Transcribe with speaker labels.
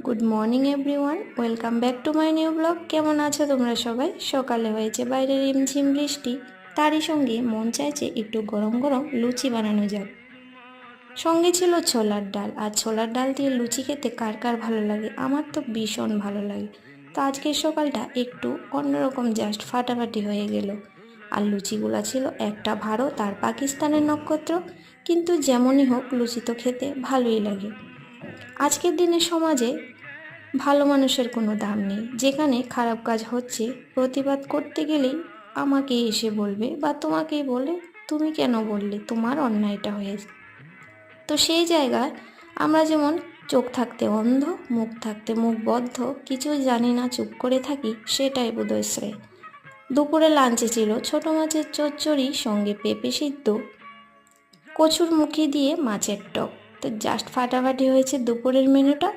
Speaker 1: Good morning everyone, welcome back to my new blog. কেমন আছো তোমরা সবাই? সকালে হয়েছে বাইরে রিমঝিম বৃষ্টি, তারই সঙ্গে মন চাইছে একটু গরম গরম লুচি বানানো যাক। সঙ্গে ছিল ছোলার ডাল, আর ছোলার ডাল দিয়ে লুচি খেতে কার কার ভালো লাগে? আমার তো ভীষণ ভালো লাগে। তো আজকের সকালটা একটু অন্যরকম, জাস্ট ফাটাফাটি হয়ে গেল। আর লুচিগুলা ছিল একটা ভারত আর পাকিস্তানের নক্ষত্র, কিন্তু যেমনই হোক লুচি তো খেতে ভালোই লাগে। আজকের দিনে সমাজে ভালো মানুষের কোনো দাম নেই। যেখানে খারাপ কাজ হচ্ছে, প্রতিবাদ করতে গেলেই আমাকে এসে বলবে বা তোমাকেই বলে, তুমি কেন বললে, তোমার অন্যায়টা হয়েছে। তো সেই জায়গায় আমরা যেমন চোখ থাকতে অন্ধ, মুখ থাকতে মুখ বদ্ধ, কিছু জানি না, চুপ করে থাকি, সেটাই বোধহয় শ্রেয়। দুপুরে লাঞ্চে ছিল ছোট মাছের চচ্চড়ি, সঙ্গে পেঁপে সিদ্ধ, কচুর মুখি দিয়ে মাছের টক। তো জাস্ট ফাটাফাটি হয়েছে দুপুরের মেনুটা।